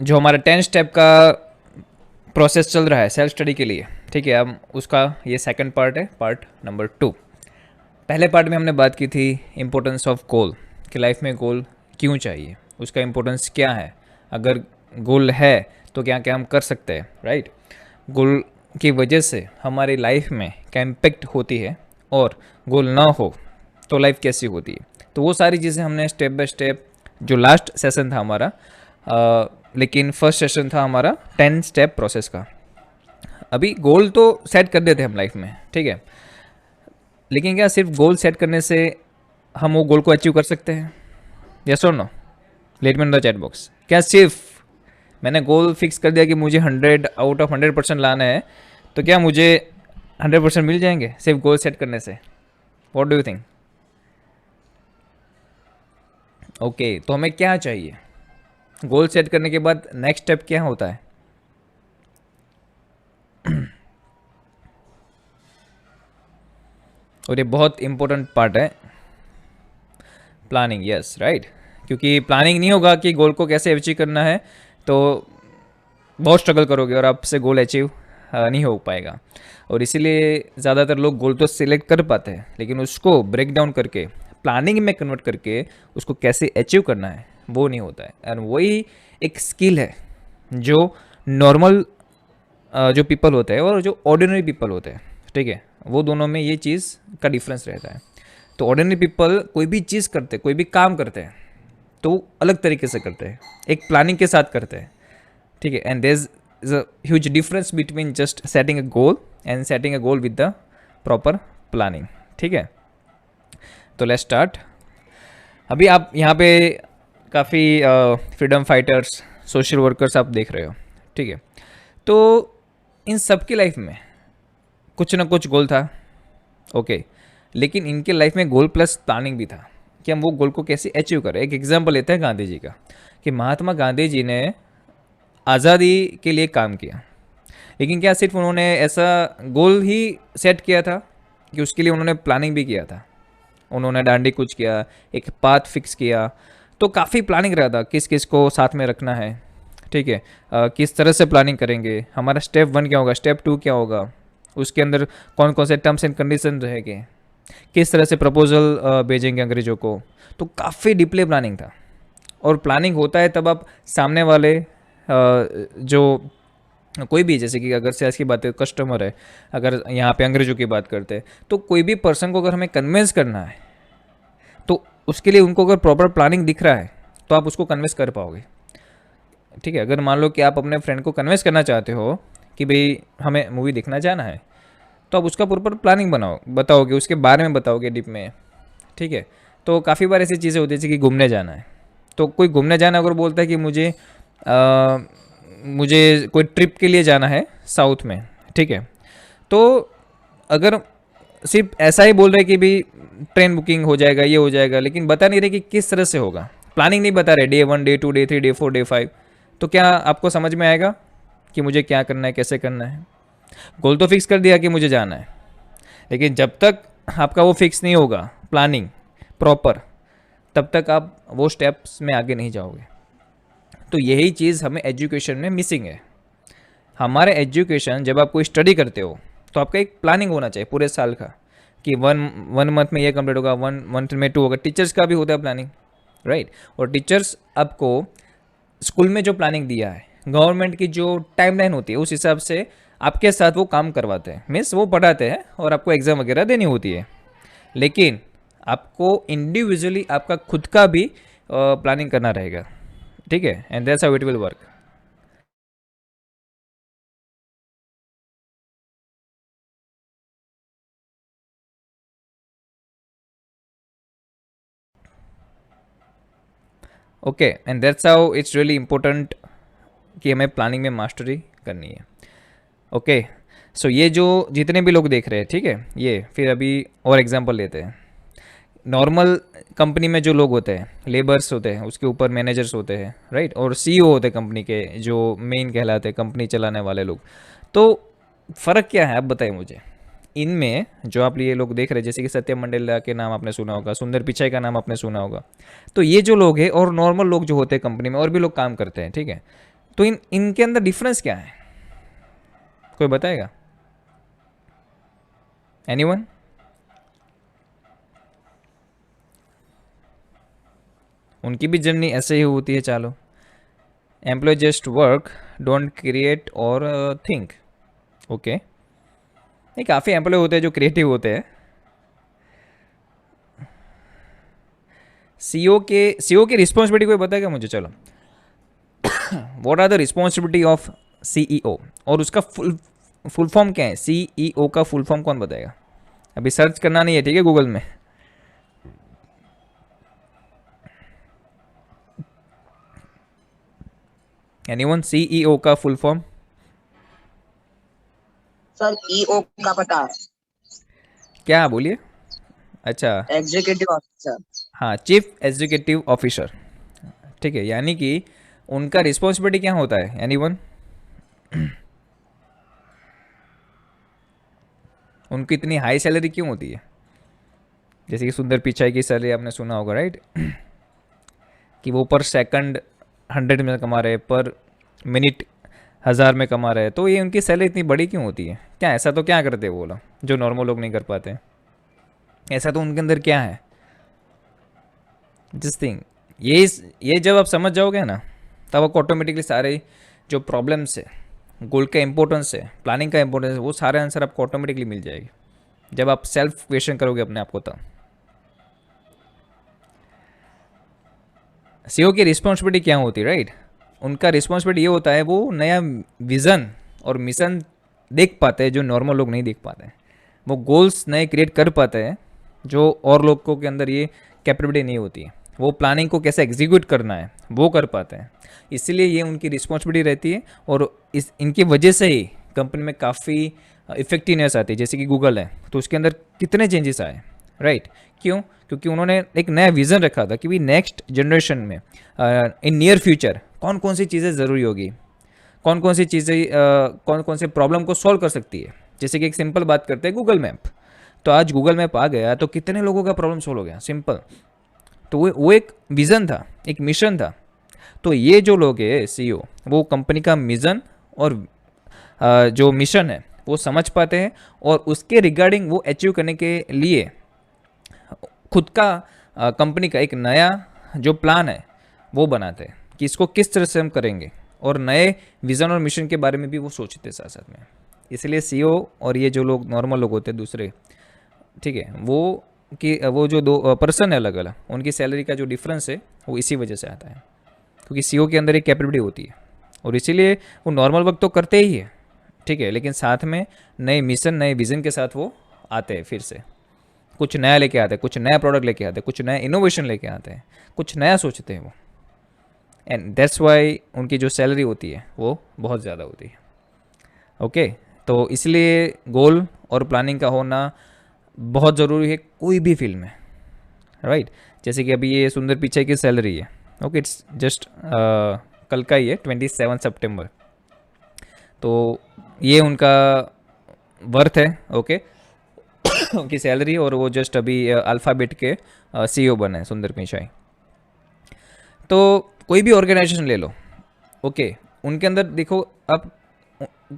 जो हमारा 10 स्टेप का प्रोसेस चल रहा है सेल्फ स्टडी के लिए, ठीक है, अब उसका ये सेकंड पार्ट है, पार्ट नंबर 2। पहले पार्ट में हमने बात की थी इम्पोर्टेंस ऑफ गोल, कि लाइफ में गोल क्यों चाहिए, उसका इम्पोर्टेंस क्या है, अगर गोल है तो क्या क्या हम कर सकते हैं, राइट। गोल की वजह से हमारी लाइफ में क्या इम्पेक्ट होती है, और गोल ना हो तो लाइफ कैसी होती है। तो वो सारी चीज़ें हमने स्टेप बाय स्टेप, जो लास्ट सेशन था हमारा, लेकिन फर्स्ट सेशन था हमारा 10 स्टेप प्रोसेस का। अभी गोल तो सेट कर देते हम लाइफ में, ठीक है, लेकिन क्या सिर्फ गोल सेट करने से हम वो गोल को अचीव कर सकते हैं? यस और no? Let me in the chat box. क्या सिर्फ मैंने गोल फिक्स कर दिया कि मुझे 100 आउट ऑफ 100% लाना है, तो क्या मुझे 100% मिल जाएंगे सिर्फ गोल सेट करने से? What do you think? Okay, तो हमें क्या चाहिए? गोल सेट करने के बाद नेक्स्ट स्टेप क्या होता है? और ये बहुत इंपॉर्टेंट पार्ट है, प्लानिंग। Yes, right. क्योंकि प्लानिंग नहीं होगा कि गोल को कैसे अचीव करना है, तो बहुत स्ट्रगल करोगे और आपसे गोल अचीव नहीं हो पाएगा। और इसीलिए ज़्यादातर लोग गोल तो सिलेक्ट कर पाते हैं, लेकिन उसको ब्रेक डाउन करके प्लानिंग में कन्वर्ट करके उसको कैसे अचीव करना है वो नहीं होता है। एंड वही एक स्किल है जो नॉर्मल जो पीपल होते हैं और जो ऑर्डिनरी पीपल होते हैं, ठीक है, वो दोनों में ये चीज़ का डिफरेंस रहता है। तो ऑर्डिनरी पीपल कोई भी चीज़ करते, कोई भी काम करते हैं, तो अलग तरीके से करते हैं, एक प्लानिंग के साथ करते हैं, ठीक है। And there is a huge difference between just setting a goal and setting a goal with the proper planning, ठीक है। तो लेट्स स्टार्ट। अभी आप यहाँ पे काफ़ी फ्रीडम फाइटर्स, सोशल वर्कर्स आप देख रहे हो, ठीक है। तो इन सब की लाइफ में कुछ ना कुछ गोल था, ओके, लेकिन इनके लाइफ में गोल प्लस प्लानिंग भी था कि हम वो गोल को कैसे अचीव करें। एक एग्जांपल लेते हैं गांधी जी का, कि महात्मा गांधी जी ने आज़ादी के लिए काम किया, लेकिन क्या सिर्फ उन्होंने ऐसा गोल ही सेट किया था कि उसके लिए उन्होंने प्लानिंग भी किया था? उन्होंने डांडी कूच किया, एक पाथ फिक्स किया, तो काफ़ी प्लानिंग रहा था किस किस को साथ में रखना है, ठीक है, किस तरह से प्लानिंग करेंगे, हमारा स्टेप 1 क्या होगा, स्टेप 2 क्या होगा, उसके अंदर कौन कौन से टर्म्स एंड कंडीशन रहेंगे, किस तरह से प्रपोजल भेजेंगे अंग्रेजों को। तो काफ़ी डीपली प्लानिंग था। और प्लानिंग होता है तब आप सामने वाले जो कोई भी, जैसे कि अगर सेल्स की बात है, कस्टमर है, अगर यहाँ पे अंग्रेजों की बात करते हैं, तो कोई भी पर्सन को अगर हमें कन्विंस करना है, तो उसके लिए उनको अगर प्रॉपर प्लानिंग दिख रहा है तो आप उसको कन्विंस कर पाओगे, ठीक है। अगर मान लो कि आप अपने फ्रेंड को कन्विंस करना चाहते हो कि भाई हमें मूवी देखना जाना है, तो आप उसका प्रॉपर प्लानिंग बनाओ, बताओगे, उसके बारे में बताओगे डीप में, ठीक है। तो काफ़ी बार ऐसी चीज़ें होती है जैसे कि घूमने जाना है, तो कोई घूमने जाना अगर बोलता है कि मुझे कोई ट्रिप के लिए जाना है साउथ में, ठीक है, तो अगर सिर्फ ऐसा ही बोल रहे कि भाई ट्रेन बुकिंग हो जाएगा, ये हो जाएगा, लेकिन बता नहीं रहे कि किस तरह से होगा, प्लानिंग नहीं बता रहे, day 1 day 2 day 3 day 4 day 5, तो क्या आपको समझ में आएगा कि मुझे क्या करना है, कैसे करना है? गोल तो फिक्स कर दिया कि मुझे जाना है, लेकिन जब तक आपका वो फिक्स नहीं होगा प्लानिंग प्रॉपर, तब तक आप वो स्टेप्स में आगे नहीं जाओगे। तो यही चीज़ हमें एजुकेशन में मिसिंग है। हमारे एजुकेशन, जब आप कोई स्टडी करते हो तो आपका एक प्लानिंग होना चाहिए पूरे साल का, कि वन मंथ में ये कंप्लीट होगा, 1 मंथ में 2 होगा। टीचर्स का भी होता है प्लानिंग, राइट। और टीचर्स आपको स्कूल में जो प्लानिंग दिया है, गवर्नमेंट की जो टाइमलाइन होती है, उस हिसाब से आपके साथ वो काम करवाते हैं, मीन्स वो पढ़ाते हैं और आपको एग्ज़ाम वगैरह देनी होती है। लेकिन आपको इंडिविजुअली आपका खुद का भी प्लानिंग करना रहेगा, ठीक है। And that's how it will work. Okay, and that's how it's really important कि हमें प्लानिंग में मास्टरी करनी है। ओके, सो ये जो जितने भी लोग देख रहे हैं, ठीक है, ये फिर अभी और एग्जांपल लेते हैं। नॉर्मल कंपनी में जो लोग होते हैं, लेबर्स होते हैं, उसके ऊपर मैनेजर्स होते हैं, राइट, और सीईओ होते हैं कंपनी के, जो मेन कहलाते हैं कंपनी चलाने वाले लोग। तो फ़र्क क्या है आप बताइए मुझे इनमें? जो आप ये लोग देख रहे हैं, जैसे कि सत्य मंडेला के नाम आपने सुना होगा, सुंदर पिचाई का नाम आपने सुना होगा, तो ये जो लोग हैं और नॉर्मल लोग जो होते हैं कंपनी में, और भी लोग काम करते हैं, ठीक है, तो इनके अंदर डिफरेंस क्या है, कोई बताएगा? एनीवन? उनकी भी जर्नी ऐसे ही होती है। चलो, employ just work, don't create और थिंक। ओके, नहीं, काफ़ी एम्प्लॉय होते हैं जो क्रिएटिव होते हैं। सीईओ की रिस्पॉन्सिबिलिटी कोई बताएगा मुझे? चलो, what are the responsibility of CEO, और उसका फुल फॉर्म क्या है? सीईओ का फुल फॉर्म कौन बताएगा? अभी सर्च करना नहीं है, ठीक है, गूगल में। एनीवन? सीईओ का फुल फॉर्म? सर ईओ का पता है, क्या बोलिए? अच्छा, एग्जीक्यूटिव ऑफिसर। हाँ, चीफ एग्जीक्यूटिव ऑफिसर। ठीक है, यानी कि उनका रिस्पॉन्सिबिलिटी क्या होता है? एनीवन? उनकी इतनी हाई सैलरी क्यों होती है? जैसे कि सुंदर पिचाई की सैलरी आपने सुना होगा, राइट? कि वो पर सेकंड 100 में कमा रहे, पर मिनट 1000 में कमा रहे, तो ये उनकी सैलरी इतनी बड़ी क्यों होती है? क्या ऐसा तो क्या करते हैं वो लोग जो नॉर्मल लोग नहीं कर पाते हैं? ऐसा तो उनके अंदर क्या है? जिस थिंग, ये जब आप समझ जाओगे ना, तब आपको ऑटोमेटिकली सारे जो प्रॉब्लम्स है, गोल का इंपॉर्टेंस है, प्लानिंग का इंपॉर्टेंस है, वो सारे आंसर आपको ऑटोमेटिकली मिल जाएगी जब आप सेल्फ क्वेश्चन करोगे अपने आप को। तब सीईओ की रिस्पॉन्सिबिलिटी क्या होती है, राइट? उनका रिस्पॉन्सिबिलिटी ये होता है, वो नया विज़न और मिशन देख पाते हैं जो नॉर्मल लोग नहीं देख पाते हैं। वो गोल्स नए क्रिएट कर पाते हैं जो और लोगों के अंदर ये कैपेबिलिटी नहीं होती है। वो प्लानिंग को कैसे एग्जीक्यूट करना है वो कर पाते हैं, इसीलिए ये उनकी रिस्पॉन्सिबिलिटी रहती है। और इनकी वजह से ही कंपनी में काफ़ी इफेक्टिवनेस आती है। जैसे कि गूगल है, तो उसके अंदर कितने चेंजेस आए, राइट? क्यों? क्योंकि उन्होंने एक नया विज़न रखा था कि भी नेक्स्ट जनरेशन में, इन नियर फ्यूचर, कौन कौन सी चीज़ें ज़रूरी होगी, कौन कौन सी चीज़ें कौन कौन से प्रॉब्लम को सॉल्व कर सकती है। जैसे कि एक सिंपल बात करते हैं, गूगल मैप। तो आज गूगल मैप आ गया तो कितने लोगों का प्रॉब्लम सॉल्व हो गया, सिंपल। तो वो एक विज़न था, एक मिशन था। तो ये जो लोग हैं सीईओ, वो कंपनी का मिशन और जो मिशन है वो समझ पाते हैं, और उसके रिगार्डिंग वो अचीव करने के लिए खुद का कंपनी का एक नया जो प्लान है वो बनाते हैं कि इसको किस तरह से हम करेंगे, और नए विज़न और मिशन के बारे में भी वो सोचते हैं साथ साथ में। इसलिए सीईओ और ये जो लोग नॉर्मल लोग होते हैं दूसरे, ठीक है, वो जो दो पर्सन है अलग अलग, उनकी सैलरी का जो डिफरेंस है वो इसी वजह से आता है, क्योंकि सीईओ के अंदर एक कैपेबिलिटी होती है, और इसीलिए वो नॉर्मल वर्क तो करते ही है, ठीक है, लेकिन साथ में नए मिशन, नए विज़न के साथ वो आते हैं, फिर से कुछ नया लेके आते हैं, कुछ नया प्रोडक्ट लेके आते हैं, कुछ नया इनोवेशन लेके आते हैं, कुछ नया सोचते हैं वो। एंड दैट्स वाई उनकी जो सैलरी होती है वो बहुत ज़्यादा होती है। ओके, तो इसलिए गोल और प्लानिंग का होना बहुत ज़रूरी है कोई भी फील्ड में, राइट? जैसे कि अभी ये सुंदर पिचाई की सैलरी है, ओके, इट्स जस्ट कल का ही है, 27 सितंबर। तो ये उनका वर्थ है, ओके, उनकी सैलरी, और वो जस्ट अभी अल्फ़ाबेट के सीईओ बने हैं, सुंदर पिचाई। तो कोई भी ऑर्गेनाइजेशन ले लो, ओके, उनके अंदर देखो अब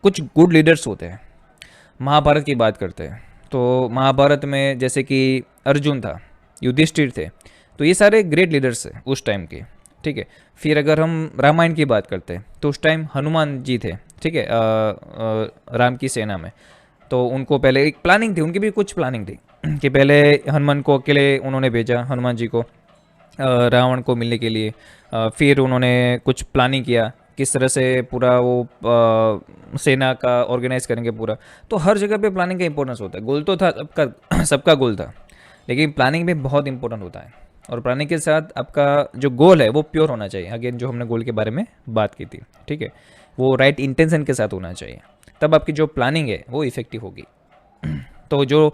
कुछ गुड लीडर्स होते हैं। महाभारत की बात करते हैं तो महाभारत में जैसे कि अर्जुन था, युधिष्ठिर थे, तो ये सारे ग्रेट लीडर्स हैं उस टाइम के, ठीक है। फिर अगर हम रामायण की बात करते हैं तो उस टाइम हनुमान जी थे, ठीक है, राम की सेना में। तो उनको पहले एक प्लानिंग थी, उनकी भी कुछ प्लानिंग थी कि पहले हनुमान को अकेले उन्होंने भेजा, हनुमान जी को रावण को मिलने के लिए। फिर उन्होंने कुछ प्लानिंग किया किस तरह से पूरा वो सेना का ऑर्गेनाइज करेंगे पूरा। तो हर जगह पे प्लानिंग का इंपॉर्टेंस होता है। गोल तो था सबका सबका गोल था, लेकिन प्लानिंग भी बहुत इंपॉर्टेंट होता है। और प्लानिंग के साथ आपका जो गोल है वो प्योर होना चाहिए। अगेन जो हमने गोल के बारे में बात की थी, ठीक है, वो राइट इंटेंशन के साथ होना चाहिए, तब आपकी जो प्लानिंग है वो इफेक्टिव होगी। तो जो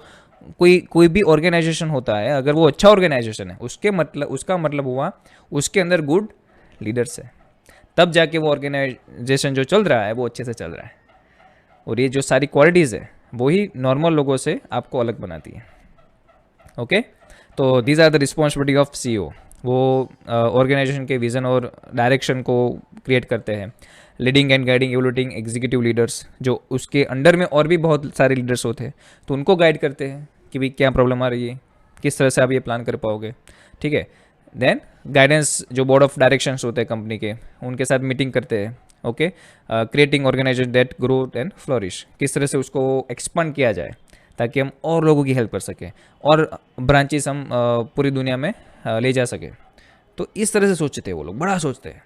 कोई भी ऑर्गेनाइजेशन होता है, अगर वो अच्छा ऑर्गेनाइजेशन है, उसका मतलब हुआ उसके अंदर गुड लीडर्स है, तब जाके वो ऑर्गेनाइजेशन जो चल रहा है वो अच्छे से चल रहा है। और ये जो सारी क्वालिटीज़ है वो ही नॉर्मल लोगों से आपको अलग बनाती है। ओके, तो these are the responsibility of CEO. वो ऑर्गेनाइजेशन के विज़न और डायरेक्शन को क्रिएट करते हैं, leading and guiding evaluating executive leaders, जो उसके अंडर में और भी बहुत सारे लीडर्स होते हैं, तो उनको गाइड करते हैं कि भाई क्या प्रॉब्लम आ रही है, किस तरह से आप ये प्लान कर पाओगे, ठीक है। देन गाइडेंस, जो बोर्ड ऑफ डायरेक्शंस होते हैं कंपनी के, उनके साथ मीटिंग करते हैं, okay. Creating organisation that grow and flourish, किस तरह से उसको एक्सपांड किया जाए ताकि हम और लोगों की हेल्प कर सकें और ब्रांचेस हम पूरी दुनिया में ले जा सकें। तो इस तरह से सोचते हैं वो लोग, बड़ा सोचते हैं,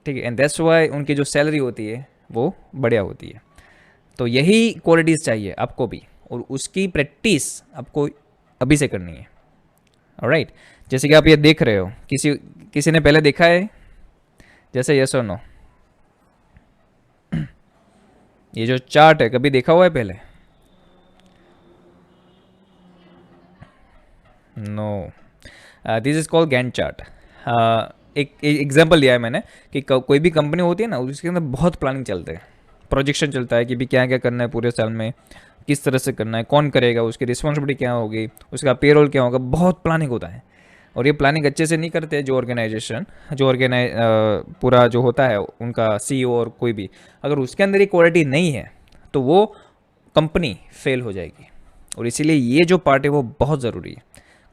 ठीक है। एंड दैट्स वाई उनकी जो सैलरी होती है वो बढ़िया होती है। तो यही क्वालिटीज़ चाहिए आपको भी, और उसकी प्रैक्टिस आपको अभी से करनी है, ऑलराइट। जैसे कि आप ये देख रहे हो, किसी किसी ने पहले देखा है, जैसे यस और नो, ये जो चार्ट है कभी देखा हुआ है पहले? No, this is called Gantt chart. एक एग्जांपल लिया है मैंने कि कोई भी कंपनी होती है ना, उसके अंदर बहुत प्लानिंग चलते हैं, प्रोजेक्शन चलता है कि भी क्या क्या करना है पूरे साल में, किस तरह से करना है, कौन करेगा, उसकी रिस्पॉन्सिबिलिटी क्या होगी, उसका पेरोल क्या होगा, बहुत प्लानिंग होता है। और ये प्लानिंग अच्छे से नहीं करते जो ऑर्गेनाइजेशन, पूरा जो होता है उनका सीईओ और कोई भी, अगर उसके अंदर ये क्वालिटी नहीं है तो वो कंपनी फेल हो जाएगी। और इसीलिए ये जो पार्ट है वो बहुत ज़रूरी है।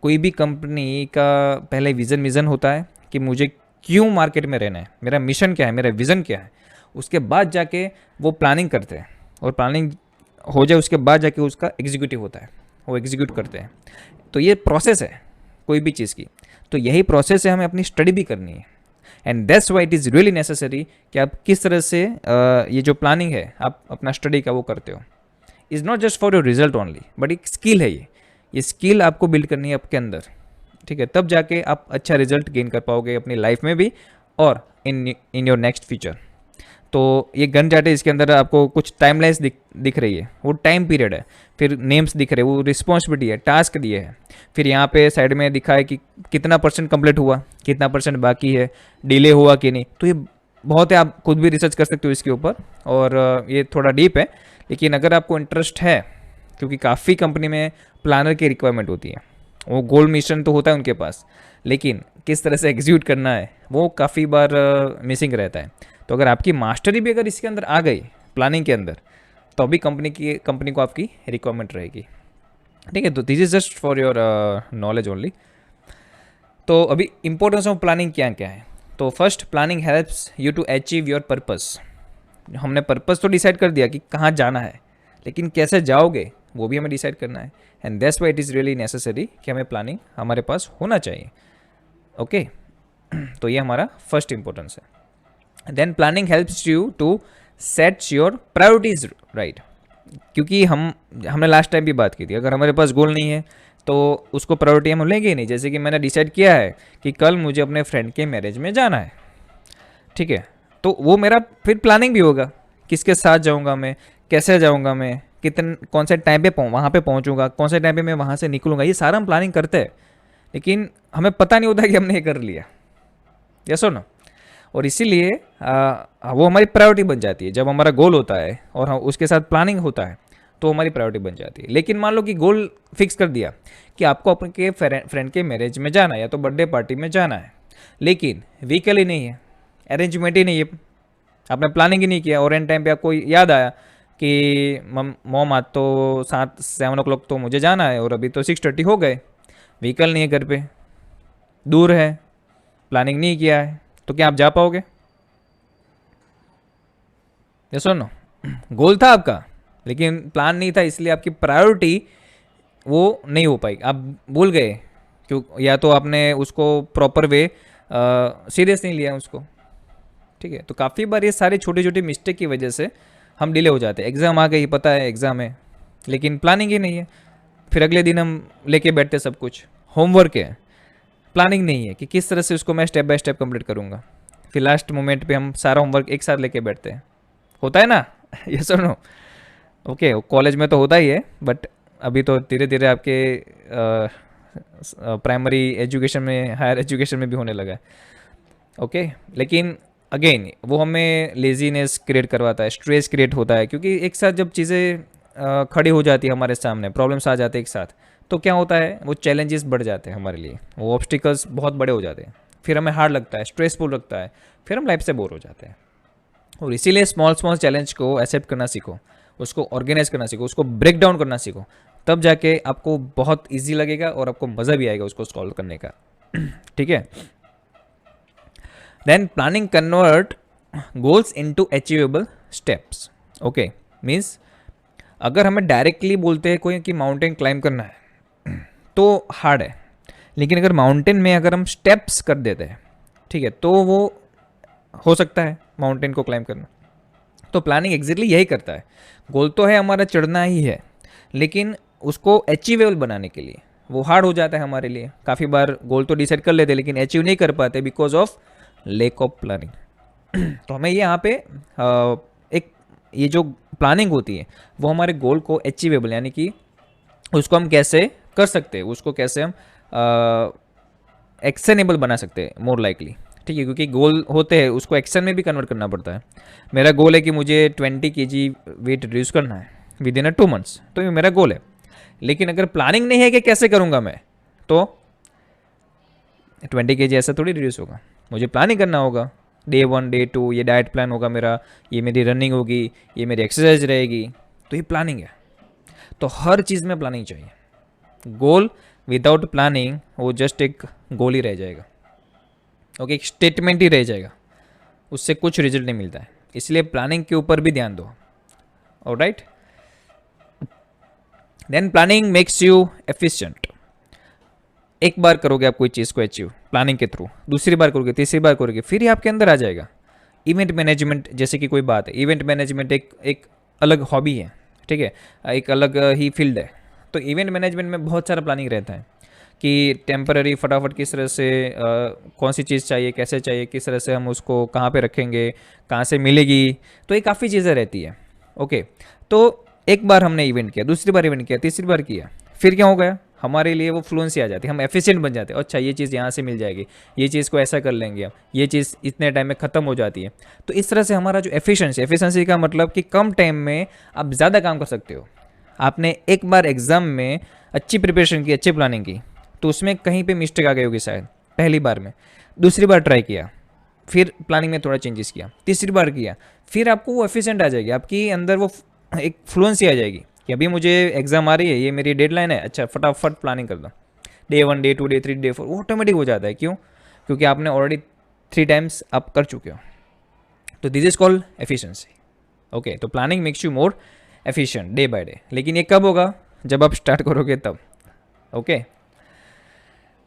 कोई भी कंपनी का पहले विज़न होता है कि मुझे क्यों मार्केट में रहना है, मेरा मिशन क्या है, मेरा विज़न क्या है, उसके बाद जाके वो प्लानिंग करते हैं, और प्लानिंग हो जाए उसके बाद जाके उसका एग्जीक्यूटिव होता है, वो एग्जीक्यूट करते हैं। तो ये प्रोसेस है कोई भी चीज़ की, तो यही प्रोसेस है, हमें अपनी स्टडी भी करनी है। And that's why it is really necessary कि आप किस तरह से ये जो प्लानिंग है आप अपना स्टडी का वो करते हो। Is not just for your result only, but एक स्किल है ये स्किल आपको बिल्ड करनी है आपके अंदर, ठीक है। तब जाके आप अच्छा रिजल्ट गेन कर पाओगे अपनी लाइफ में भी और इन योर नेक्स्ट फ्यूचर। तो ये गन चार्ट है, इसके अंदर आपको कुछ टाइमलाइंस दिख रही है, वो टाइम पीरियड है, फिर नेम्स दिख रहे हैं, वो रिस्पॉन्सिबिलिटी है, टास्क दिए है, फिर यहाँ पे साइड में दिखा है कि कितना % कंप्लीट हुआ, कितना % बाकी है, डिले हुआ कि नहीं। तो ये बहुत है, आप खुद भी रिसर्च कर सकते हो इसके ऊपर, और ये थोड़ा डीप है, लेकिन अगर आपको इंटरेस्ट है, क्योंकि काफ़ी कंपनी में प्लानर की रिक्वायरमेंट होती है, वो गोल मिशन तो होता है उनके पास, लेकिन किस तरह से एग्जीक्यूट करना है वो काफ़ी बार मिसिंग रहता है। तो अगर आपकी मास्टरी भी अगर इसके अंदर आ गई प्लानिंग के अंदर, तो अभी कंपनी को आपकी रिक्वायरमेंट रहेगी, ठीक है। तो this is just for your knowledge only. तो अभी इंपॉर्टेंस ऑफ प्लानिंग क्या क्या है। तो first, planning helps you to achieve your purpose. हमने पर्पस तो डिसाइड कर दिया कि कहाँ जाना है, लेकिन कैसे जाओगे वो भी हमें डिसाइड करना है। And that's why it is really necessary कि हमें प्लानिंग हमारे पास होना चाहिए, ओके। तो ये हमारा फर्स्ट इंपॉर्टेंस है। Then planning helps you to set your priorities right, क्योंकि हमने लास्ट टाइम भी बात की थी, अगर हमारे पास गोल नहीं है तो उसको प्रायोरिटी हम लेंगे ही नहीं। जैसे कि मैंने डिसाइड किया है कि कल मुझे अपने फ्रेंड के मैरिज में जाना है, ठीक है, तो वो मेरा फिर प्लानिंग भी होगा, किसके साथ जाऊंगा मैं, कैसे जाऊंगा मैं, कौन से टाइम पे वहाँ पे पहुँचूंगा, कौन से टाइम पे मैं वहाँ से निकलूंगा, ये सारा हम प्लानिंग करते हैं, लेकिन हमें पता नहीं होता कि हमने ये कर लिया, यस और नो। और इसीलिए वो हमारी प्रायोरिटी बन जाती है। जब हमारा गोल होता है और उसके साथ प्लानिंग होता है तो हमारी प्रायोरिटी बन जाती है। लेकिन मान लो कि गोल फिक्स कर दिया कि आपको अपने फ्रेंड के मैरिज में जाना है या तो बर्थडे पार्टी में जाना है, लेकिन व्हीकल ही नहीं है, अरेंजमेंट ही नहीं है, आपने प्लानिंग ही नहीं किया, और एंड टाइम पे आपको याद आया कि मॉम आज तो 7 o'clock तो मुझे जाना है और अभी तो 6:30 हो गए, व्हीकल नहीं है घर पे, दूर है, प्लानिंग नहीं किया है, तो क्या आप जा पाओगे? ये सुनो, गोल था आपका लेकिन प्लान नहीं था, इसलिए आपकी प्रायोरिटी वो नहीं हो पाई, आप भूल गए, क्यों? या तो आपने उसको प्रॉपर वे सीरियस नहीं लिया उसको, ठीक है। तो काफ़ी बार ये सारी छोटी छोटी मिस्टेक की वजह से हम डिले हो जाते हैं। एग्ज़ाम आ गई, पता है एग्ज़ाम है, लेकिन प्लानिंग ही नहीं है, फिर अगले दिन हम लेके बैठते सब कुछ, होमवर्क है, प्लानिंग नहीं है कि किस तरह से उसको मैं स्टेप बाय स्टेप कंप्लीट करूँगा, फिर लास्ट मोमेंट पे हम सारा होमवर्क एक साथ लेके बैठते हैं, होता है ना? ये सर नो, ओके, कॉलेज में तो होता ही है, बट अभी तो धीरे धीरे आपके प्राइमरी एजुकेशन में, हायर एजुकेशन में भी होने लगा है, ओके। लेकिन अगेन वो हमें लेजीनेस क्रिएट करवाता है, स्ट्रेस क्रिएट होता है, क्योंकि एक साथ जब चीज़ें खड़ी हो जाती है हमारे सामने, प्रॉब्लम्स आ जाते हैं एक साथ, तो क्या होता है, वो चैलेंजेस बढ़ जाते हैं हमारे लिए, वो ऑब्स्टिकल्स बहुत बड़े हो जाते हैं, फिर हमें हार्ड लगता है, स्ट्रेसफुल लगता है, फिर हम लाइफ से बोर हो जाते हैं, और इसीलिए स्मॉल स्मॉल चैलेंज को एक्सेप्ट करना सीखो, उसको ऑर्गेनाइज करना सीखो, उसको ब्रेक डाउन करना सीखो, तब जाके आपको बहुत इजी लगेगा और आपको मज़ा भी आएगा उसको सॉल्व करने का। ठीक है। Then planning convert goals into achievable steps. Okay, means अगर हमें डायरेक्टली बोलते हैं कोई कि माउंटेन क्लाइंब करना है तो हार्ड है, लेकिन अगर माउंटेन में अगर हम स्टेप्स कर देते हैं, ठीक है, तो वो हो सकता है माउंटेन को क्लाइंब करना। तो प्लानिंग एग्जैक्टली यही करता है। गोल तो है हमारा चढ़ना ही है, लेकिन उसको अचीवेबल बनाने के लिए वो हार्ड हो जाता है हमारे लिए। काफ़ी बार गोल तो डिसाइड कर लेते हैं लेकिन अचीव नहीं कर पाते because of lake of planning. तो हमें यहाँ पे एक ये जो प्लानिंग होती है वो हमारे गोल को अचीवेबल यानी कि उसको हम कैसे कर सकते हैं, उसको कैसे हम एक्शनेबल बना सकते हैं मोर लाइकली। ठीक है, क्योंकि गोल होते हैं उसको एक्शन में भी कन्वर्ट करना पड़ता है। मेरा गोल है कि मुझे 20 kg वेट रिड्यूस करना है विद इन 2 months, तो ये मेरा गोल है। लेकिन अगर प्लानिंग नहीं है कि कैसे करूँगा मैं, तो 20 kg ऐसा थोड़ी रिड्यूस होगा। मुझे प्लानिंग करना होगा, डे 1 डे 2 ये डाइट प्लान होगा मेरा, ये मेरी रनिंग होगी, ये मेरी एक्सरसाइज रहेगी, तो ये प्लानिंग है। तो हर चीज़ में प्लानिंग चाहिए। गोल विदाउट प्लानिंग वो जस्ट एक गोल ही रह जाएगा, ओके, एक स्टेटमेंट ही रह जाएगा, उससे कुछ रिजल्ट नहीं मिलता है। इसलिए प्लानिंग के ऊपर भी ध्यान दो। Alright, then planning makes you efficient. एक बार करोगे आप कोई चीज़ को अचीव प्लानिंग के थ्रू, दूसरी बार करोगे, तीसरी बार करोगे, फिर ये आपके अंदर आ जाएगा। इवेंट मैनेजमेंट जैसे कि कोई बात है, इवेंट मैनेजमेंट एक अलग हॉबी है, ठीक है, एक अलग ही फील्ड है। तो इवेंट मैनेजमेंट में बहुत सारा प्लानिंग रहता है कि टेम्पररी फटाफट किस तरह से कौन सी चीज़ चाहिए, कैसे चाहिए, किस तरह से हम उसको कहाँ पे रखेंगे, कहाँ से मिलेगी, तो ये काफ़ी चीज़ें रहती है। ओके, तो एक बार हमने इवेंट किया, दूसरी बार इवेंट किया, तीसरी बार किया, फिर क्या हो गया, हमारे लिए वो फ्लुएंसी आ जाती है, हम एफिशिएंट बन जाते हैं। अच्छा, ये चीज़ यहाँ से मिल जाएगी, ये चीज़ को ऐसा कर लेंगे, अब ये चीज़ इतने टाइम में ख़त्म हो जाती है। तो इस तरह से हमारा जो एफिशिएंसी का मतलब कि कम टाइम में आप ज़्यादा काम कर सकते हो। आपने एक बार एग्ज़ाम में अच्छी प्रिपरेशन की, अच्छी प्लानिंग की, तो उसमें कहीं पे मिस्टेक आ गई होगी शायद पहली बार में, दूसरी बार ट्राई किया, फिर प्लानिंग में थोड़ा चेंजेस किया, तीसरी बार किया, फिर आपको वो एफिशिएंट आ जाएगी, आपकी अंदर वो एक फ्लुएंसी आ जाएगी कि अभी मुझे एग्जाम आ रही है, ये मेरी डेडलाइन है, अच्छा फटाफट प्लानिंग कर दो, डे 1 डे 2 डे 3 डे 4, वो ऑटोमेटिक हो जाता है। क्यों? क्योंकि आपने ऑलरेडी 3 टाइम्स आप कर चुके हो। तो this is called efficiency. Okay, तो planning makes you more efficient day by day. लेकिन ये कब होगा? जब आप स्टार्ट करोगे तब। ओके,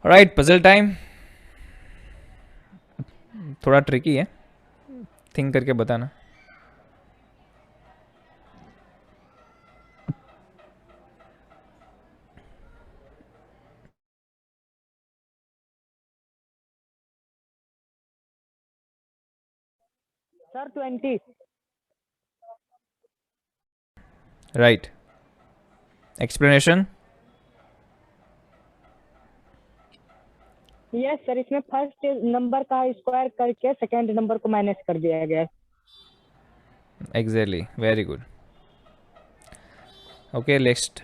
राइट, पजल टाइम थोड़ा ट्रिकी है, थिंक करके बताना। Sir 20। Right, explanation. Yes sir, इसमें फर्स्ट नंबर का स्क्वायर करके सेकंड नंबर को माइनस कर दिया गया है। Exactly, very good. Okay, next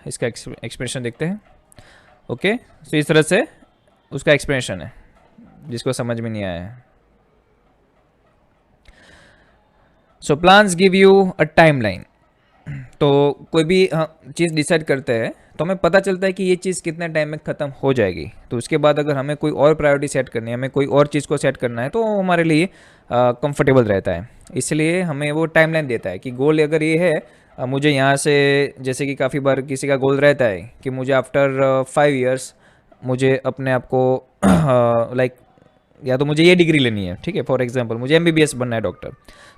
इसका एक्सप्लेनेशन देखते हैं। ओके, तो इस तरह से उसका एक्सप्लेनेशन है जिसको समझ में नहीं आया है। So plans give you a timeline. तो कोई भी चीज़ डिसाइड करते हैं तो हमें पता चलता है कि ये चीज़ कितने टाइम में ख़त्म हो जाएगी। तो उसके बाद अगर हमें कोई और प्रायोरिटी सेट करनी है, हमें कोई और चीज़ को सेट करना है, तो वो हमारे लिए कंफर्टेबल रहता है। इसलिए हमें वो टाइमलाइन देता है कि गोल अगर ये है, मुझे यहाँ से, जैसे कि काफ़ी बार किसी का गोल रहता है कि मुझे आफ्टर 5 years मुझे अपने आप को लाइक या तो मुझे ये डिग्री लेनी है, ठीक है, फॉर एग्जांपल मुझे MBBS बनना है, डॉक्टर।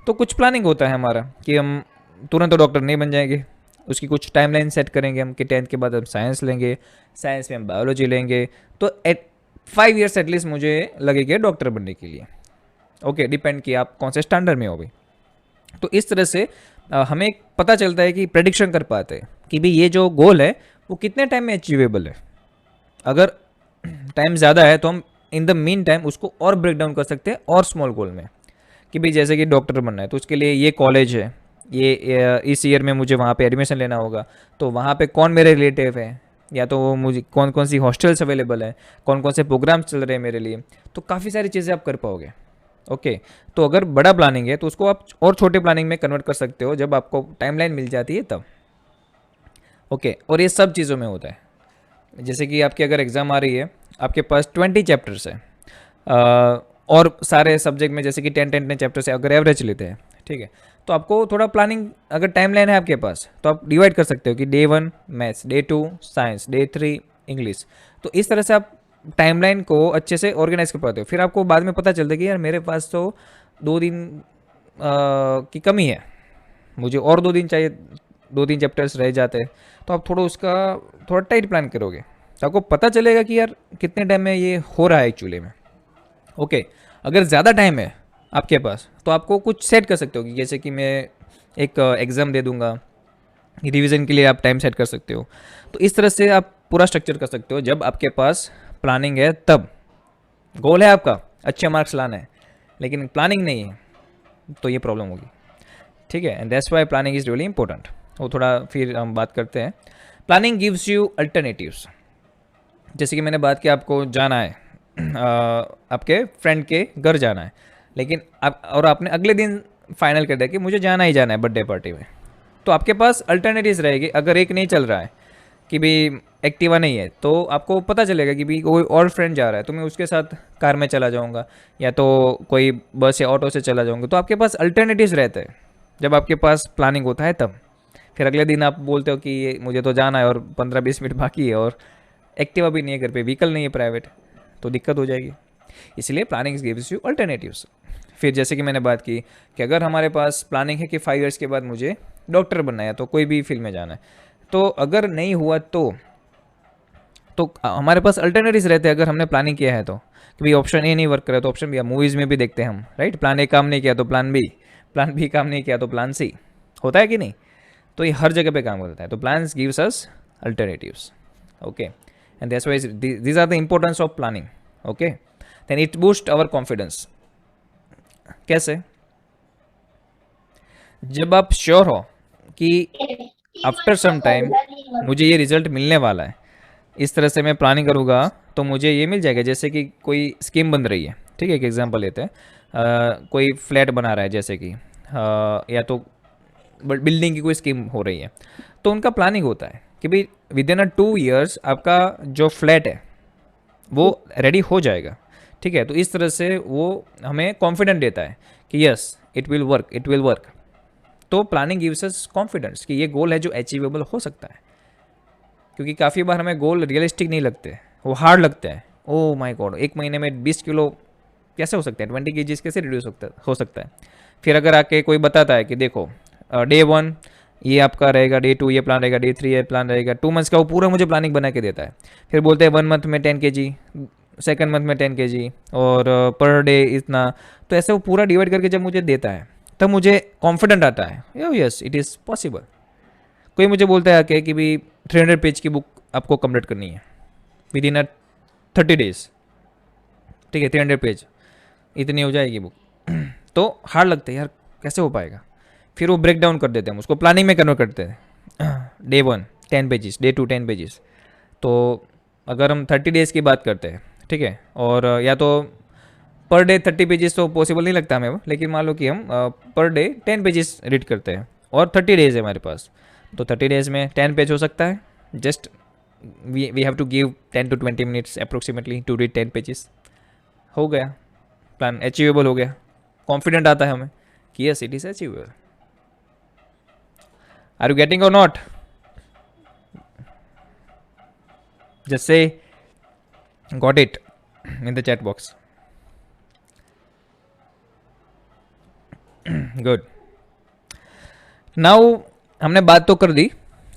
तो कुछ प्लानिंग होता है हमारा कि हम तुरंत तो डॉक्टर नहीं बन जाएंगे, उसकी कुछ टाइमलाइन सेट करेंगे हम कि 10th के बाद हम साइंस लेंगे, साइंस में हम बायोलॉजी लेंगे, तो 5 years एटलीस्ट मुझे लगेगा डॉक्टर बनने के लिए। ओके, डिपेंड कि आप कौन से स्टैंडर्ड में हो गई। तो इस तरह से हमें पता चलता है कि प्रेडिक्शन कर पाते हैं कि भाई ये जो गोल है वो कितने टाइम में अचीवेबल है। अगर टाइम ज़्यादा है तो हम इन द मीन टाइम उसको और ब्रेक डाउन कर सकते हैं और स्मॉल गोल में, कि भाई जैसे कि डॉक्टर बनना है तो उसके लिए ये कॉलेज है, ये इस ईयर में मुझे वहाँ पे एडमिशन लेना होगा, तो वहाँ पे कौन मेरे रिलेटिव है, या तो वो मुझे कौन कौन सी हॉस्टल्स अवेलेबल है, कौन कौन से प्रोग्राम्स चल रहे हैं मेरे लिए। तो काफ़ी सारी चीज़ें आप कर पाओगे। ओके, तो अगर बड़ा प्लानिंग है तो उसको आप और छोटे प्लानिंग में कन्वर्ट कर सकते हो जब आपको टाइमलाइन मिल जाती है तब। ओके, और ये सब चीज़ों में होता है। जैसे कि आपकी अगर एग्ज़ाम आ रही है, आपके पास 20 चैप्टर्स है, और सारे सब्जेक्ट में जैसे कि 10 चैप्टर्स है, अगर एवरेज लेते हैं, ठीक है, तो आपको थोड़ा प्लानिंग, अगर टाइमलाइन है आपके पास तो आप डिवाइड कर सकते हो कि day 1 maths, day 2 science, day 3 English. तो इस तरह से आप टाइमलाइन को अच्छे से ऑर्गेनाइज कर पाते हो। फिर आपको बाद में पता चलता है कि यार मेरे पास तो 2 दिन की कमी है, मुझे और 2 दिन चाहिए, 2-3 चैप्टर्स रह जाते हैं, तो आप थोड़ा टाइट प्लान करोगे तो आपको पता चलेगा कि यार कितने टाइम में ये हो रहा है एक्चुअली में। ओके, अगर ज़्यादा टाइम है आपके पास तो आपको कुछ सेट कर सकते हो कि जैसे कि मैं एक एग्ज़ाम दे दूंगा, रिवीजन के लिए आप टाइम सेट कर सकते हो। तो इस तरह से आप पूरा स्ट्रक्चर कर सकते हो जब आपके पास प्लानिंग है तब। गोल है आपका अच्छे मार्क्स लाना है, लेकिन प्लानिंग नहीं है तो ये प्रॉब्लम होगी, ठीक है। And that's why planning is really important. वो थोड़ा फिर हम बात करते हैं। Planning gives you alternatives. जैसे कि मैंने बात की, आपको जाना है आपके फ्रेंड के घर जाना है, लेकिन आप और आपने अगले दिन फाइनल कर दिया कि मुझे जाना ही जाना है बर्थडे पार्टी में, तो आपके पास अल्टरनेटिव्स रहेगी। अगर एक नहीं चल रहा है कि भी एक्टिवा नहीं है, तो आपको पता चलेगा कि भी कोई और फ्रेंड जा रहा है तो मैं उसके साथ कार में चला जाऊंगा, या तो कोई बस या ऑटो से चला जाऊंगा। तो आपके पास अल्टरनेटिव्स रहते हैं जब आपके पास प्लानिंग होता है तब। फिर अगले दिन आप बोलते हो कि मुझे तो जाना है और 15-20 मिनट बाकी है और एक्टिवा भी नहीं है घर पे, व्हीकल नहीं है प्राइवेट, तो दिक्कत हो जाएगी। इसलिए प्लानिंग गिव्स यू अल्टरनेटिव्स। फिर जैसे कि मैंने बात की कि अगर हमारे पास प्लानिंग है कि 5 इयर्स के बाद मुझे डॉक्टर बनना है तो कोई भी फील्ड में जाना है, तो अगर नहीं हुआ तो हमारे पास अल्टरनेटिव्स रहते हैं। अगर हमने प्लानिंग किया है तो कि भाई ऑप्शन ए नहीं वर्क करे तो ऑप्शन बी, मूवीज़ में भी देखते हैं हम, राइट। प्लान ए काम नहीं किया तो प्लान बी काम नहीं किया तो प्लान सी, होता है कि नहीं। तो ये हर जगह पे काम करता है। तो plans gives us alternatives, okay. And that's why these are the importance of planning, okay. Then it boost our confidence. कैसे? जब आप श्योर हो कि आफ्टर सम टाइम मुझे ये रिजल्ट मिलने वाला है, इस तरह से मैं प्लानिंग करूँगा तो मुझे ये मिल जाएगा। जैसे कि कोई स्कीम बन रही है, ठीक है, एक एग्जांपल लेते हैं, कोई फ्लैट बना रहा है जैसे कि, या तो बिल्डिंग की कोई स्कीम हो रही है, तो उनका प्लानिंग होता है कि भाई विद इन 2 ईयर्स आपका जो फ्लैट है वो रेडी हो जाएगा, ठीक है। तो इस तरह से वो हमें कॉन्फिडेंट देता है कि यस इट विल वर्क। तो प्लानिंग गिव्स अस कॉन्फिडेंस कि ये गोल है जो अचीवेबल हो सकता है। क्योंकि काफ़ी बार हमें गोल रियलिस्टिक नहीं लगते, वो हार्ड लगते हैं। ओह माय गॉड, 1 महीने में 20 किलो कैसे हो सकते हैं, 20 kg कैसे रिड्यूस हो सकता है। फिर अगर आके कोई बताता है कि देखो डे 1 ये आपका रहेगा, डे 2 ये प्लान रहेगा, डे 3 ये प्लान रहेगा, 2 मंथ्स का वो पूरा मुझे प्लानिंग बना के देता है। फिर बोलते हैं 1 मंथ में 10 kg, सेकेंड मंथ में 10 kg, और पर डे इतना। तो ऐसे वो पूरा डिवाइड करके जब मुझे देता है तब मुझे कॉन्फिडेंट आता है, यस इट इज़ पॉसिबल। कोई मुझे बोलता है आके कि भी 300 पेज की बुक आपको कंप्लीट करनी है विद इन 30 डेज, ठीक है, 300 पेज इतनी हो जाएगी बुक। तो हार्ड लगता है यार, कैसे हो पाएगा। फिर वो ब्रेक डाउन कर देते हैं, उसको प्लानिंग में कन्वर्ट करते हैं। Day 1 10 pages, day 2 10 pages. तो अगर हम 30 डेज़ की बात करते हैं, ठीक है, और या तो पर डे 30 पेजेस तो पॉसिबल नहीं लगता हमें, लेकिन मान लो कि हम पर डे 10 पेजेस रीड करते हैं और 30 डेज़ है हमारे पास, तो 30 डेज़ में 10 पेज हो सकता है। Just we have to give 10 to 20 minutes approximately to read 10 pages. हो गया, प्लान अचीवेबल हो गया। कॉन्फिडेंट आता है हमें कि yes it is achievable. Are you getting और not? Just say got it in the chat box. Good. Now हमने बात तो कर दी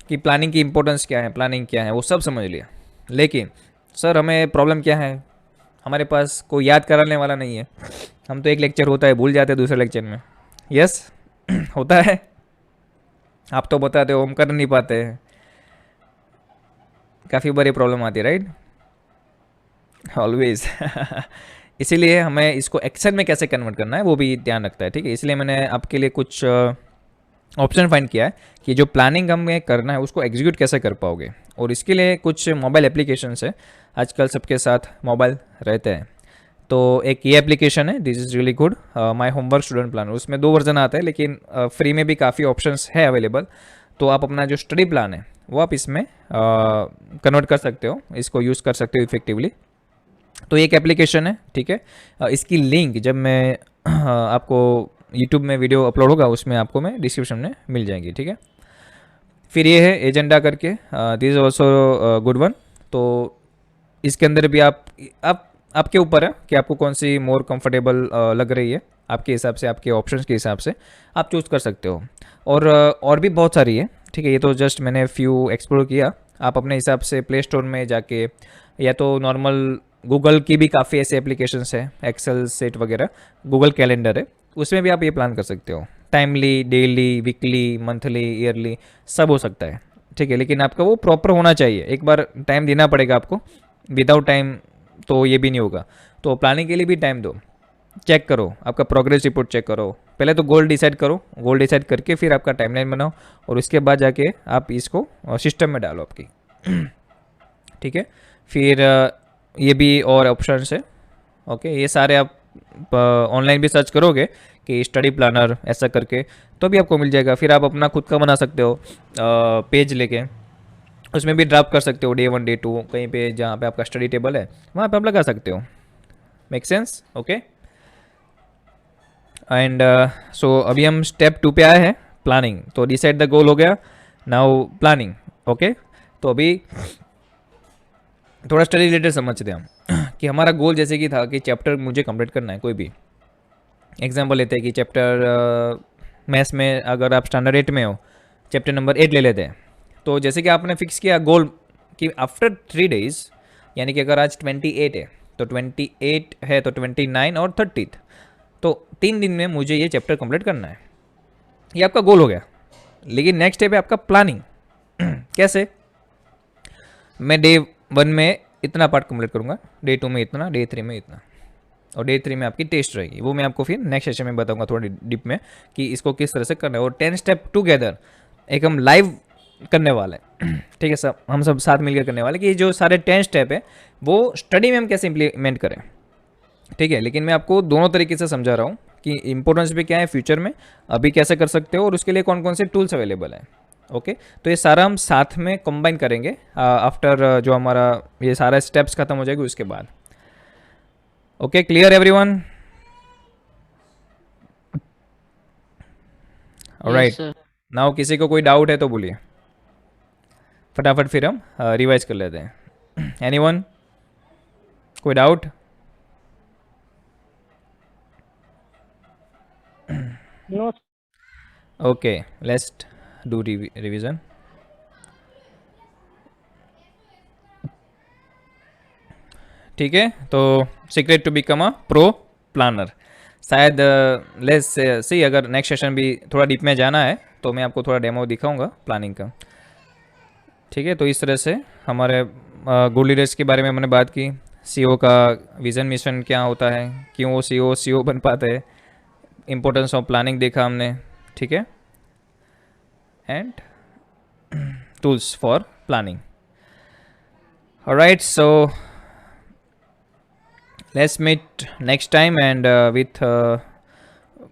कि प्लानिंग की इंपॉर्टेंस क्या है, प्लानिंग क्या है, वो सब समझ लिया। लेकिन सर हमें प्रॉब्लम क्या है, हमारे पास कोई याद कराने वाला नहीं है। हम तो एक लेक्चर होता है भूल जाते हैं दूसरे लेक्चर में। यस होता है, आप तो बताते हो हम कर नहीं पाते हैं, काफ़ी बड़ी प्रॉब्लम आती है, राइट, ऑलवेज। इसीलिए हमें इसको एक्शन में कैसे कन्वर्ट करना है वो भी ध्यान रखता है, ठीक है। इसलिए मैंने आपके लिए कुछ ऑप्शन फाइंड किया है कि जो प्लानिंग हमें करना है उसको एग्जीक्यूट कैसे कर पाओगे। और इसके लिए कुछ मोबाइल एप्लीकेशंस है, आजकल सबके साथ मोबाइल रहते हैं, तो एक ये एप्लीकेशन है, this is really good, my homework student planner. उसमें 2 वर्जन आता है, लेकिन फ्री में भी काफ़ी ऑप्शंस है अवेलेबल। तो आप अपना जो स्टडी प्लान है वो आप इसमें कन्वर्ट कर सकते हो, इसको यूज़ कर सकते हो इफेक्टिवली। तो एक एप्लीकेशन है, ठीक है। इसकी लिंक जब मैं आपको यूट्यूब में वीडियो अपलोड होगा उसमें आपको मैं डिस्क्रिप्शन में मिल जाएंगी, ठीक है। फिर ये है एजेंडा करके, this is also good one. तो इसके अंदर भी आप आपके ऊपर है कि आपको कौन सी मोर कंफर्टेबल लग रही है, आपके हिसाब से, आपके ऑप्शंस के हिसाब से आप चूज़ कर सकते हो। और भी बहुत सारी है, ठीक है। ये तो जस्ट मैंने फ्यू एक्सप्लोर किया, आप अपने हिसाब से प्ले स्टोर में जाके या तो नॉर्मल गूगल की भी काफ़ी ऐसे एप्लीकेशंस है, एक्सेल सेट वगैरह, गूगल कैलेंडर है, उसमें भी आप ये प्लान कर सकते हो। Timely, daily, weekly, monthly, yearly सब हो सकता है, ठीक है। लेकिन आपका वो प्रॉपर होना चाहिए, एक बार टाइम देना पड़ेगा आपको, विदाउट टाइम तो ये भी नहीं होगा। तो प्लानिंग के लिए भी टाइम दो, चेक करो, आपका प्रोग्रेस रिपोर्ट चेक करो। पहले तो गोल डिसाइड करो, गोल डिसाइड करके फिर आपका टाइमलाइन बनाओ, और उसके बाद जाके आप इसको सिस्टम में डालो आपकी, ठीक है। फिर ये भी और ऑप्शंस है, ओके। ये सारे आप ऑनलाइन भी सर्च करोगे कि स्टडी प्लानर ऐसा करके, तो भी आपको मिल जाएगा। फिर आप अपना खुद का बना सकते हो पेज लेके, उसमें भी ड्राफ्ट कर सकते हो, डे 1 डे 2 कहीं पे जहाँ पे आपका स्टडी टेबल है वहाँ पे आप लगा सकते हो। Make sense, okay. And so अभी हम स्टेप 2 पे आए हैं, प्लानिंग। तो डिसाइड द गोल हो गया, नाउ प्लानिंग, ओके। तो अभी थोड़ा स्टडी रिलेटेड समझते हैं हम कि हमारा गोल जैसे कि था कि चैप्टर मुझे कंप्लीट करना है। कोई भी एग्जांपल लेते हैं कि चैप्टर मैथ्स में अगर आप स्टैंडर्ड 8 में हो, चैप्टर नंबर 8 ले लेते हैं। तो जैसे कि आपने फिक्स किया गोल कि आफ्टर 3 डेज, यानी कि अगर आज 28 है तो 28 है तो 29 और 30, तो 3 दिन में मुझे ये चैप्टर कंप्लीट करना है, ये आपका गोल हो गया। लेकिन नेक्स्ट स्टेप है आपका प्लानिंग। कैसे? मैं डे 1 में इतना पार्ट कंप्लीट करूंगा, डे 2 में इतना, डे 3 में इतना, और डे 3 में आपकी टेस्ट रहेगी। वो मैं आपको फिर नेक्स्ट सेशन में बताऊंगा थोड़ा डीप में कि इसको किस तरह से करना है। और 10 स्टेप टुगेदर एक हम लाइव करने वाले हैं, ठीक है। सब हम सब साथ मिलकर करने वाले कि जो सारे 10 स्टेप है वो स्टडी में हम कैसे इम्प्लीमेंट करें, ठीक है। लेकिन मैं आपको दोनों तरीके से समझा रहा हूँ कि इंपॉर्टेंस भी क्या है फ्यूचर में, अभी कैसे कर सकते हो, और उसके लिए कौन कौन से टूल्स अवेलेबल हैं, ओके। तो ये सारा हम साथ में कंबाइन करेंगे आफ्टर जो हमारा ये सारा स्टेप्स खत्म हो जाएगी उसके बाद। Okay, clear everyone? Alright, now किसी को कोई डाउट है तो बोलिए, फटाफट फिर हम रिवाइज कर लेते हैं। एनीवन, कोई doubt? No. Okay, let's do revision. ठीक है, तो secret to become a pro planner, शायद लेट्स सी अगर नेक्स्ट सेशन भी थोड़ा डीप में जाना है तो मैं आपको थोड़ा डेमो दिखाऊंगा प्लानिंग का, ठीक है। तो इस तरह से हमारे गोल लीडर्स के बारे में हमने बात की, सीईओ का विजन मिशन क्या होता है, क्यों वो सीईओ बन पाते हैं, इम्पोर्टेंस ऑफ प्लानिंग देखा हमने, ठीक है, and tools for planning. Alright, so let's meet next time and with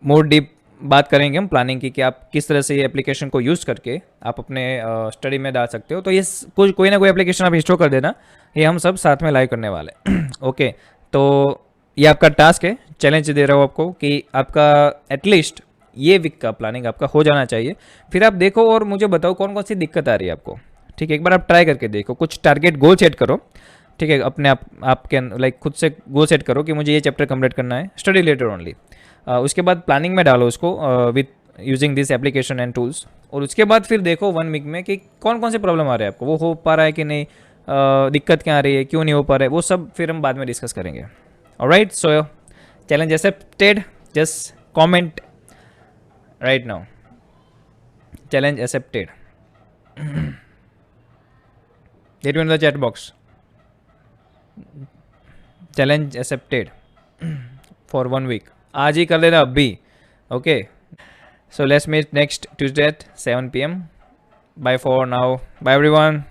more deep बात करेंगे हम प्लानिंग की कि आप किस तरह से ये एप्लीकेशन को यूज़ करके आप अपने स्टडी में डाल सकते हो। तो ये कोई ना कोई एप्लीकेशन आप इंस्टॉल कर देना, ये हम सब साथ में लाइव करने वाले। ओके, तो ये आपका टास्क है, चैलेंज दे रहा हूँ आपको कि आपका एटलीस्ट ये वीक का प्लानिंग आपका हो जाना चाहिए। फिर आप देखो और मुझे बताओ कौन कौन सी दिक्कत आ रही है आपको, ठीक है। एक बार आप ट्राई करके देखो, कुछ टारगेट गोल सेट करो, ठीक है। अपने आपके लाइक खुद से गोल सेट करो कि मुझे ये चैप्टर कंप्लीट करना है, स्टडी रिलेटेड ओनली। उसके बाद प्लानिंग में डालो उसको with using this application and tools, और उसके बाद फिर देखो 1 वीक में कि कौन कौन से प्रॉब्लम आ रहे हैं आपको, वो हो पा रहा है कि नहीं, दिक्कत क्या आ रही है, क्यों नहीं हो पा रहा है, वो सब फिर हम बाद में डिस्कस करेंगे। Alright, so challenge accepted, just comment right now, challenge accepted. Get you in the chat box, challenge accepted for 1 week. आज ही कर लेना अभी, okay? So let's meet next Tuesday at 7 PM. Bye for now, bye everyone.